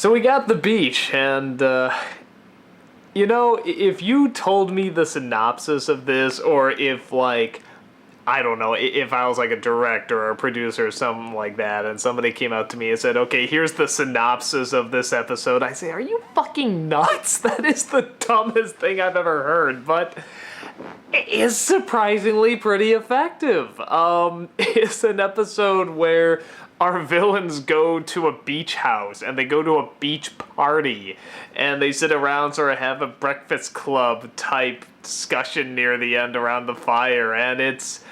So we got the beach, and if you told me the synopsis of this, or if like I don't know, if I was like a director or a producer or something like that, and somebody came out to me and said, "Okay, here's the synopsis of this episode," I say, "Are you fucking nuts? That is the dumbest thing I've ever heard." But it is surprisingly pretty effective. It's an episode where our villains go to a beach house and they go to a beach party and they sit around, sort of have a breakfast club type discussion near the end around the fire, and it's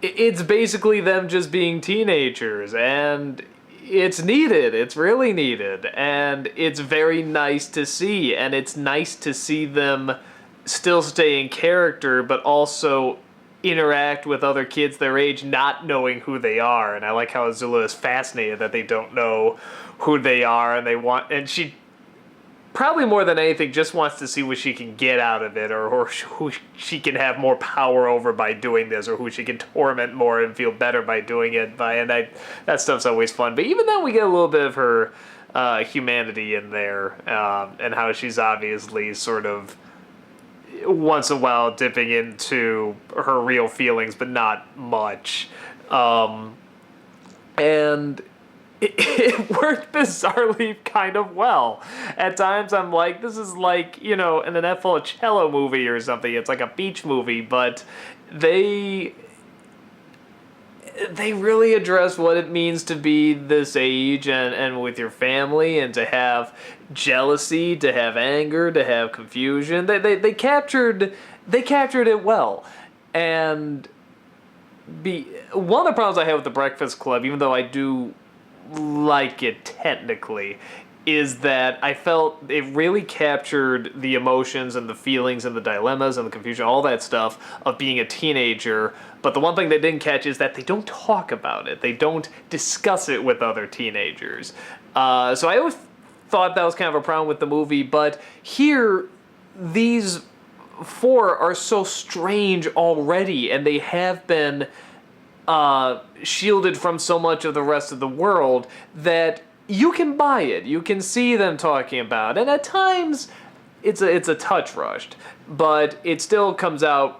basically them just being teenagers, and it's needed. It's really needed, and it's very nice to see, and it's nice to see them still stay in character, but also interact with other kids their age, not knowing who they are. And I like how Azula is fascinated that they don't know who they are, and she probably more than anything just wants to see what she can get out of it, or who she can have more power over by doing this, or who she can torment more and feel better by doing it by. And that stuff's always fun. But even then, we get a little bit of her humanity in there, and how she's obviously sort of once in a while dipping into her real feelings, but not much. And it worked bizarrely kind of well. At times I'm like, this is like, an Annette Funicello movie or something. It's like a beach movie, but they really address what it means to be this age and with your family, and to have jealousy, to have anger, to have confusion. They captured it well. And one of the problems I have with the Breakfast Club, even though I do like it technically, is that I felt it really captured the emotions and the feelings and the dilemmas and the confusion, all that stuff of being a teenager. But the one thing they didn't catch is that they don't talk about it. They don't discuss it with other teenagers. So I always thought that was kind of a problem with the movie. But here, these four are so strange already, and they have been shielded from so much of the rest of the world that you can buy it. You can see them talking about it. And at times, it's a touch rushed, but it still comes out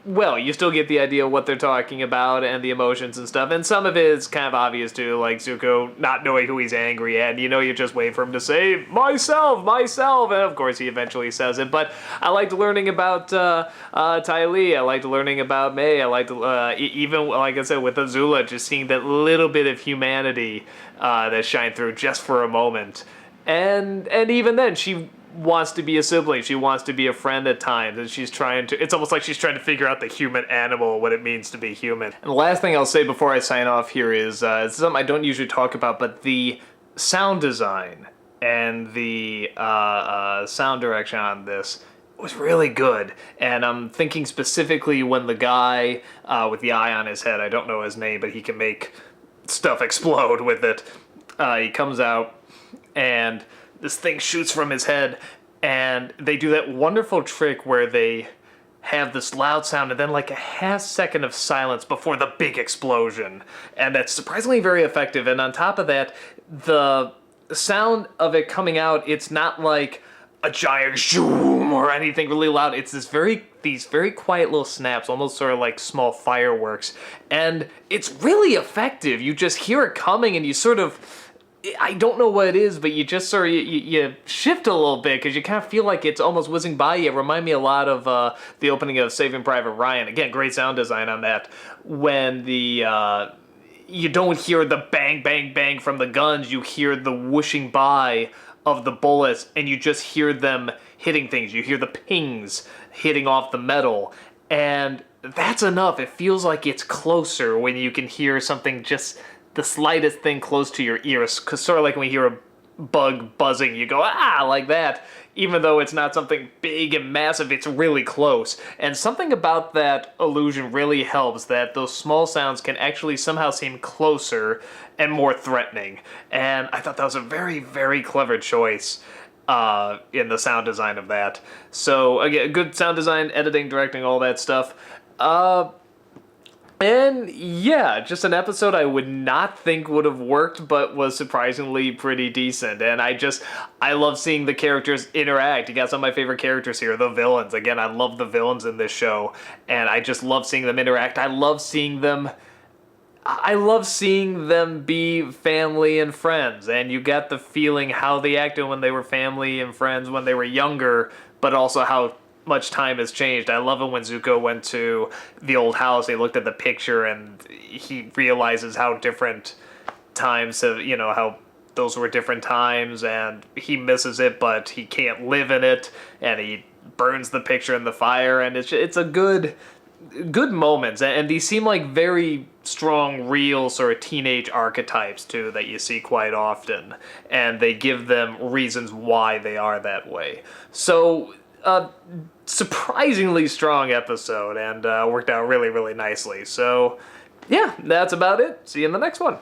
well. You still get the idea of what they're talking about and the emotions and stuff. And some of it is kind of obvious too, like Zuko not knowing who he's angry at. You just wait for him to say, myself. And of course he eventually says it. But I liked learning about Ty Lee. I liked learning about May. I liked, even, like I said, with Azula, just seeing that little bit of humanity that shined through just for a moment. And even then, she wants to be a sibling. She wants to be a friend at times, and it's almost like she's trying to figure out the human animal, what it means to be human. And the last thing I'll say before I sign off here is something I don't usually talk about, but the sound design and the sound direction on this was really good. And I'm thinking specifically when the guy with the eye on his head, I don't know his name, but he can make stuff explode with it. He comes out and this thing shoots from his head, and they do that wonderful trick where they have this loud sound and then like a half second of silence before the big explosion. And that's surprisingly very effective. And on top of that, the sound of it coming out, it's not like a giant zoom or anything really loud. It's these very quiet little snaps, almost sort of like small fireworks. And it's really effective. You just hear it coming and you sort of, I don't know what it is, but you just sort of, you shift a little bit because you kind of feel like it's almost whizzing by you. It reminded me a lot of the opening of Saving Private Ryan. Again, great sound design on that. When you don't hear the bang, bang, bang from the guns, you hear the whooshing by of the bullets, and you just hear them hitting things. You hear the pings hitting off the metal, and that's enough. It feels like it's closer when you can hear something, just the slightest thing close to your ears, because sort of like when we hear a bug buzzing, you go, ah, like that. Even though it's not something big and massive, it's really close. And something about that illusion really helps, that those small sounds can actually somehow seem closer and more threatening. And I thought that was a very, very clever choice in the sound design of that. So, again, good sound design, editing, directing, all that stuff. And yeah, just an episode I would not think would have worked, but was surprisingly pretty decent. And I love seeing the characters interact. You got some of my favorite characters here, the villains. Again, I love the villains in this show, and I just love seeing them interact. I love seeing them be family and friends, and you get the feeling how they acted when they were family and friends when they were younger, but also how much time has changed. I love it when Zuko went to the old house, he looked at the picture, and he realizes how different times have, how those were different times, and he misses it, but he can't live in it, and he burns the picture in the fire, and it's a good moments, and these seem like very strong, real sort of teenage archetypes too that you see quite often, and they give them reasons why they are that way. So, surprisingly strong episode, and worked out really, really nicely. So, yeah, that's about it. See you in the next one.